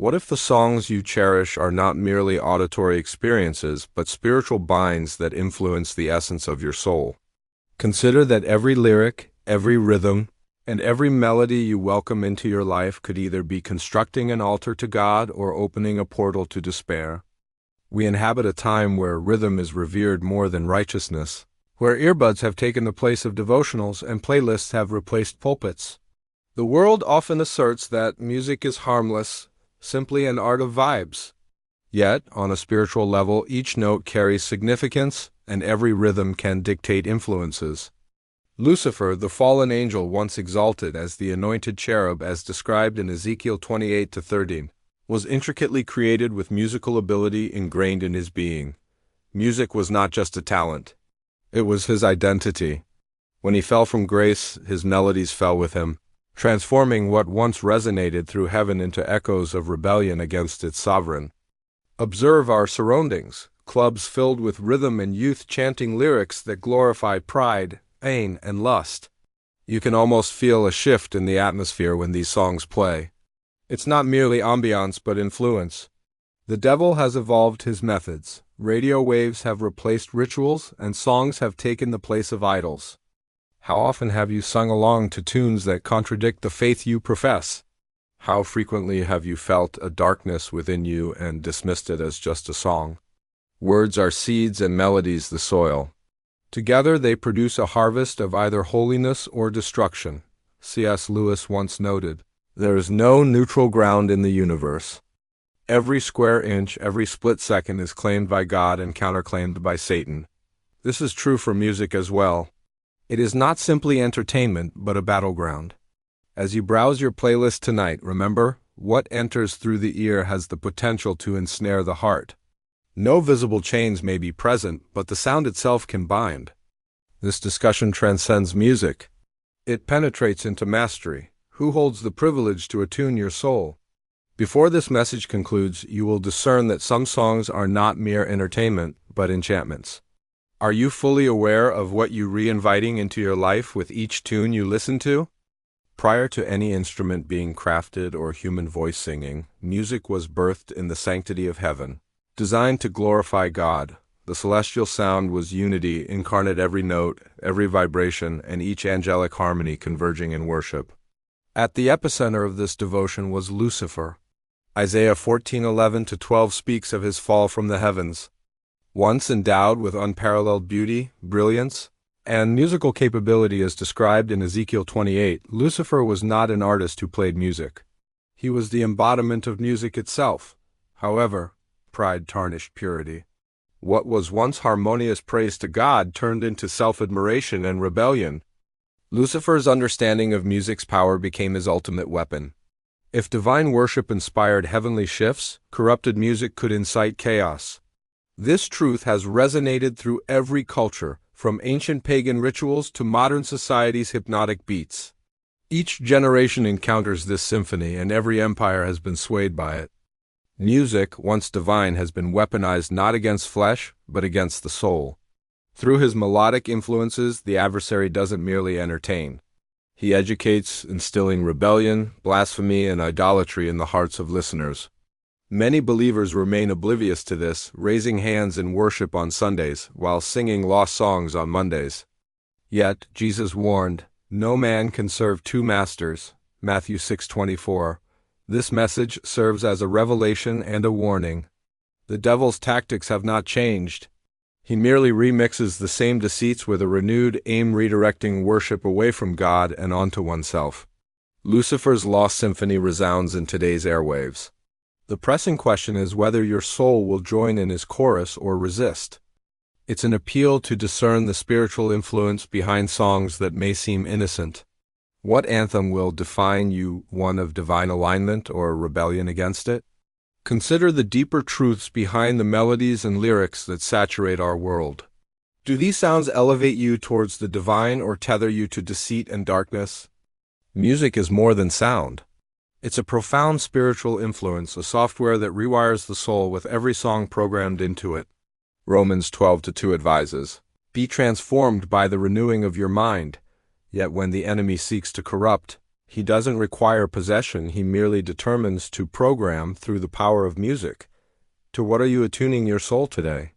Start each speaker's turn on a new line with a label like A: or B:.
A: What if the songs you cherish are not merely auditory experiences, but spiritual binds that influence the essence of your soul? Consider that every lyric, every rhythm, and every melody you welcome into your life could either be constructing an altar to God or opening a portal to despair. We inhabit a time where rhythm is revered more than righteousness, where earbuds have taken the place of devotionals and playlists have replaced pulpits. The world often asserts that music is harmless, simply an art of vibes. Yet, on a spiritual level, each note carries significance, and every rhythm can dictate influences. Lucifer, the fallen angel once exalted as the anointed cherub as described in Ezekiel 28-30, was intricately created with musical ability ingrained in his being. Music was not just a talent. It was his identity. When he fell from grace, his melodies fell with him, transforming what once resonated through heaven into echoes of rebellion against its sovereign. Observe our surroundings, clubs filled with rhythm and youth chanting lyrics that glorify pride, pain, and lust. You can almost feel a shift in the atmosphere when these songs play. It's not merely ambiance but influence. The devil has evolved his methods. Radio waves have replaced rituals, and songs have taken the place of idols. How often have you sung along to tunes that contradict the faith you profess? How frequently have you felt a darkness within you and dismissed it as just a song? Words are seeds and melodies the soil. Together they produce a harvest of either holiness or destruction. C.S. Lewis once noted, "There is no neutral ground in the universe. Every square inch, every split second is claimed by God and counterclaimed by Satan." This is true for music as well. It is not simply entertainment, but a battleground. As you browse your playlist tonight, remember, what enters through the ear has the potential to ensnare the heart. No visible chains may be present, but the sound itself can bind. This discussion transcends music. It penetrates into mastery. Who holds the privilege to attune your soul? Before this message concludes, you will discern that some songs are not mere entertainment, but enchantments. Are you fully aware of what you re-inviting into your life with each tune you listen to? Prior to any instrument being crafted or human voice singing, music was birthed in the sanctity of heaven. Designed to glorify God, the celestial sound was unity incarnate, every note, every vibration, and each angelic harmony converging in worship. At the epicenter of this devotion was Lucifer. Isaiah 14:11-12 speaks of his fall from the heavens. Once endowed with unparalleled beauty, brilliance, and musical capability as described in Ezekiel 28, Lucifer was not an artist who played music. He was the embodiment of music itself. However, pride tarnished purity. What was once harmonious praise to God turned into self-admiration and rebellion. Lucifer's understanding of music's power became his ultimate weapon. If divine worship inspired heavenly shifts, corrupted music could incite chaos. This truth has resonated through every culture, from ancient pagan rituals to modern society's hypnotic beats. Each generation encounters this symphony, and every empire has been swayed by it. Music, once divine, has been weaponized not against flesh, but against the soul. Through his melodic influences, the adversary doesn't merely entertain. He educates, instilling rebellion, blasphemy, and idolatry in the hearts of listeners. Many believers remain oblivious to this, raising hands in worship on Sundays, while singing lost songs on Mondays. Yet, Jesus warned, "No man can serve two masters," Matthew 6:24. This message serves as a revelation and a warning. The devil's tactics have not changed. He merely remixes the same deceits with a renewed aim, redirecting worship away from God and onto oneself. Lucifer's lost symphony resounds in today's airwaves. The pressing question is whether your soul will join in his chorus or resist. It's an appeal to discern the spiritual influence behind songs that may seem innocent. What anthem will define you, one of divine alignment or rebellion against it? Consider the deeper truths behind the melodies and lyrics that saturate our world. Do these sounds elevate you towards the divine or tether you to deceit and darkness? Music is more than sound. It's a profound spiritual influence, a software that rewires the soul with every song programmed into it. Romans 12:2 advises, "Be transformed by the renewing of your mind." Yet when the enemy seeks to corrupt, He doesn't require possession, he merely determines to program through the power of music. To what are you attuning your soul today?